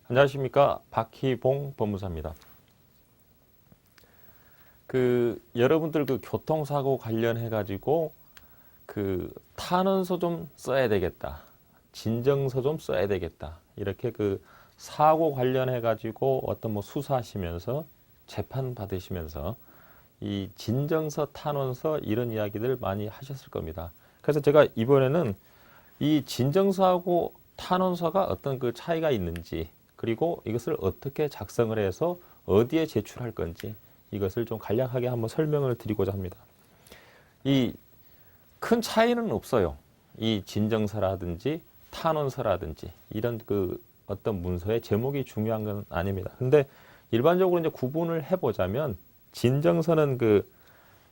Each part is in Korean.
안녕하십니까, 박희봉 법무사입니다. 여러분들 교통사고 관련해 가지고 탄원서 좀 써야 되겠다, 진정서 좀 써야 되겠다, 이렇게 사고 관련해 가지고 어떤 수사하시면서 재판 받으시면서 이 진정서, 탄원서 이런 이야기들 많이 하셨을 겁니다. 그래서 제가 이번에는 이 진정서하고 탄원서가 어떤 차이가 있는지, 그리고 이것을 어떻게 작성을 해서 어디에 제출할 건지 이것을 좀 간략하게 한번 설명을 드리고자 합니다. 이 큰 차이는 없어요. 이 진정서라든지 탄원서라든지 이런 어떤 문서의 제목이 중요한 건 아닙니다. 근데 일반적으로 이제 구분을 해보자면, 진정서는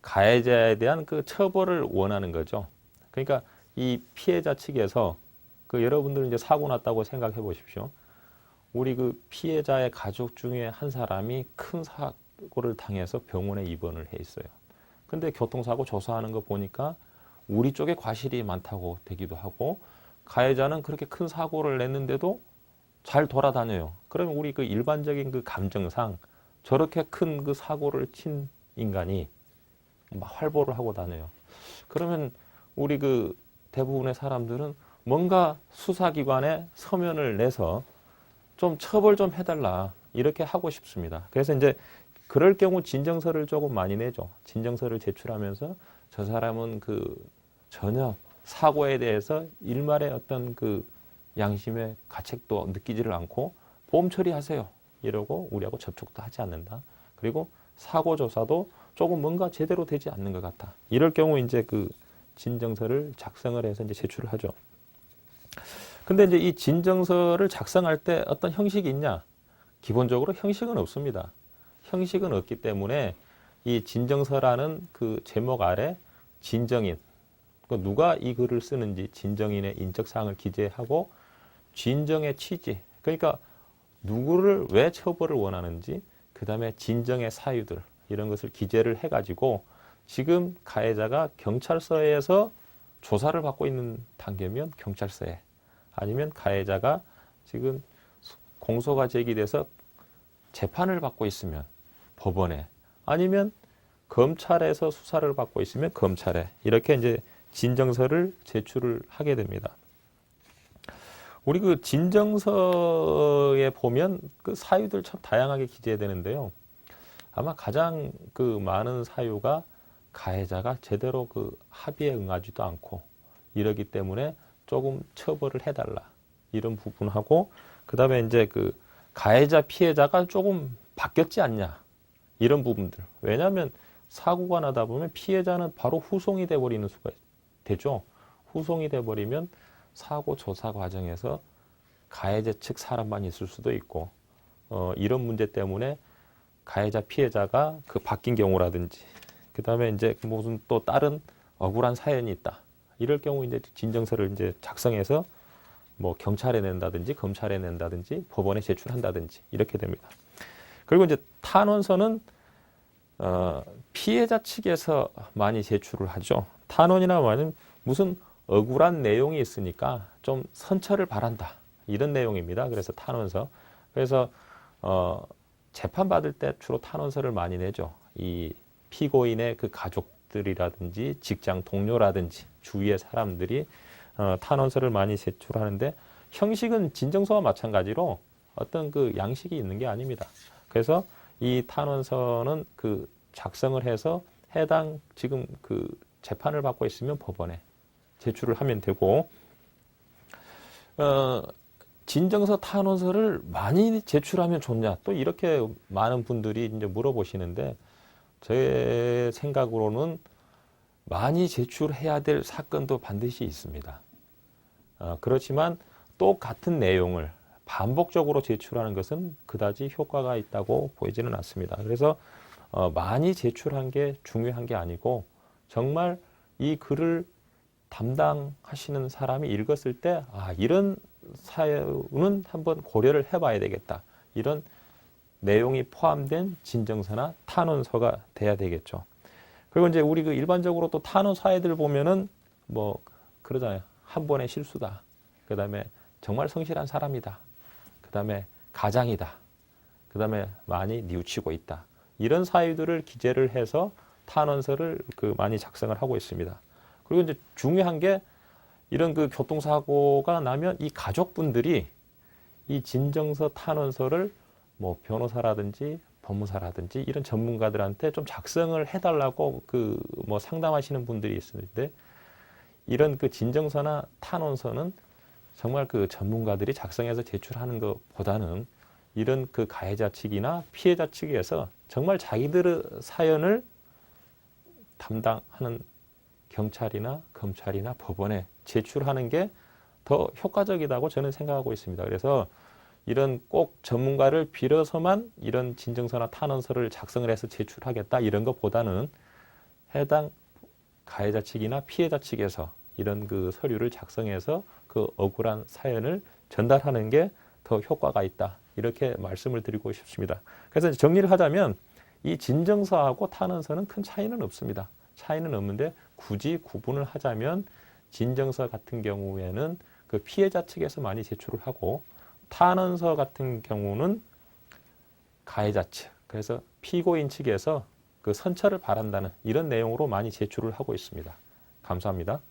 가해자에 대한 처벌을 원하는 거죠. 그러니까 이 피해자 측에서 여러분들 이제 사고 났다고 생각해 보십시오. 우리 피해자의 가족 중에 한 사람이 큰 사고를 당해서 병원에 입원을 해 있어요. 근데 교통사고 조사하는 거 보니까 우리 쪽에 과실이 많다고 되기도 하고, 가해자는 그렇게 큰 사고를 냈는데도 잘 돌아다녀요. 그러면 우리 일반적인 감정상 저렇게 큰 사고를 친 인간이 막 활보를 하고 다녀요. 그러면 우리 대부분의 사람들은 뭔가 수사기관에 서면을 내서 좀 처벌 좀 해달라, 이렇게 하고 싶습니다. 그래서 이제 그럴 경우 진정서를 조금 많이 내죠. 진정서를 제출하면서 저 사람은 전혀 사고에 대해서 일말의 어떤 양심의 가책도 느끼지를 않고 보험 처리하세요, 이러고 우리하고 접촉도 하지 않는다. 그리고 사고 조사도 조금 뭔가 제대로 되지 않는 것 같다. 이럴 경우 이제 진정서를 작성을 해서 이제 제출을 하죠. 근데 이제 이 진정서를 작성할 때 어떤 형식이 있냐? 기본적으로 형식은 없습니다. 형식은 없기 때문에 이 진정서라는 제목 아래 진정인, 누가 이 글을 쓰는지 진정인의 인적사항을 기재하고, 진정의 취지, 그러니까 누구를 왜 처벌을 원하는지, 그 다음에 진정의 사유들, 이런 것을 기재를 해가지고, 지금 가해자가 경찰서에서 조사를 받고 있는 단계면 경찰서에, 아니면 가해자가 지금 공소가 제기돼서 재판을 받고 있으면 법원에, 아니면 검찰에서 수사를 받고 있으면 검찰에, 이렇게 이제 진정서를 제출을 하게 됩니다. 우리 진정서에 보면 사유들 참 다양하게 기재되는데요. 아마 가장 많은 사유가 가해자가 제대로 합의에 응하지도 않고 이러기 때문에 조금 처벌을 해달라, 이런 부분하고, 그 다음에 이제 가해자 피해자가 조금 바뀌었지 않냐, 이런 부분들. 왜냐하면 사고가 나다 보면 피해자는 바로 후송이 돼버리는 수가 되죠. 후송이 돼버리면 사고 조사 과정에서 가해자 측 사람만 있을 수도 있고, 이런 문제 때문에 가해자 피해자가 바뀐 경우라든지, 그 다음에 이제 무슨 또 다른 억울한 사연이 있다, 이럴 경우 이제 진정서를 이제 작성해서 경찰에 낸다든지 검찰에 낸다든지 법원에 제출한다든지 이렇게 됩니다. 그리고 이제 탄원서는 피해자 측에서 많이 제출을 하죠. 탄원이나 말은 무슨 억울한 내용이 있으니까 좀 선처를 바란다, 이런 내용입니다. 그래서 탄원서. 그래서 재판 받을 때 주로 탄원서를 많이 내죠. 이 피고인의 가족들이라든지 직장 동료라든지 주위의 사람들이 탄원서를 많이 제출하는데, 형식은 진정서와 마찬가지로 어떤 양식이 있는 게 아닙니다. 그래서 이 탄원서는 작성을 해서 해당 지금 재판을 받고 있으면 법원에 제출을 하면 되고, 진정서, 탄원서를 많이 제출하면 좋냐, 또 이렇게 많은 분들이 이제 물어보시는데, 제 생각으로는 많이 제출해야 될 사건도 반드시 있습니다. 그렇지만 똑같은 내용을 반복적으로 제출하는 것은 그다지 효과가 있다고 보이지는 않습니다. 그래서 많이 제출한 게 중요한 게 아니고, 정말 이 글을 담당하시는 사람이 읽었을 때 이런 사유는 한번 고려를 해봐야 되겠다, 이런 내용이 포함된 진정서나 탄원서가 돼야 되겠죠. 그리고 이제 우리 일반적으로 또 탄원 사회들 보면은 그러잖아요. 한 번의 실수다. 그 다음에 정말 성실한 사람이다. 그 다음에 가장이다. 그 다음에 많이 뉘우치고 있다. 이런 사유들을 기재를 해서 탄원서를 많이 작성을 하고 있습니다. 그리고 이제 중요한 게 이런 교통사고가 나면 이 가족분들이 이 진정서 탄원서를 뭐 변호사라든지 법무사라든지 이런 전문가들한테 좀 작성을 해달라고 뭐 상담하시는 분들이 있는데 이런 진정서나 탄원서는 정말 전문가들이 작성해서 제출하는 것보다는 이런 가해자 측이나 피해자 측에서 정말 자기들의 사연을 담당하는 경찰이나 검찰이나 법원에 제출하는 게 더 효과적이라고 저는 생각하고 있습니다. 그래서 이런 꼭 전문가를 빌어서만 이런 진정서나 탄원서를 작성을 해서 제출하겠다 이런 것보다는 해당 가해자 측이나 피해자 측에서 이런 서류를 작성해서 억울한 사연을 전달하는 게 더 효과가 있다. 이렇게 말씀을 드리고 싶습니다. 그래서 정리를 하자면 이 진정서하고 탄원서는 큰 차이는 없습니다. 차이는 없는데 굳이 구분을 하자면 진정서 같은 경우에는 피해자 측에서 많이 제출을 하고 탄원서 같은 경우는 가해자 측, 그래서 피고인 측에서 선처를 바란다는 이런 내용으로 많이 제출을 하고 있습니다. 감사합니다.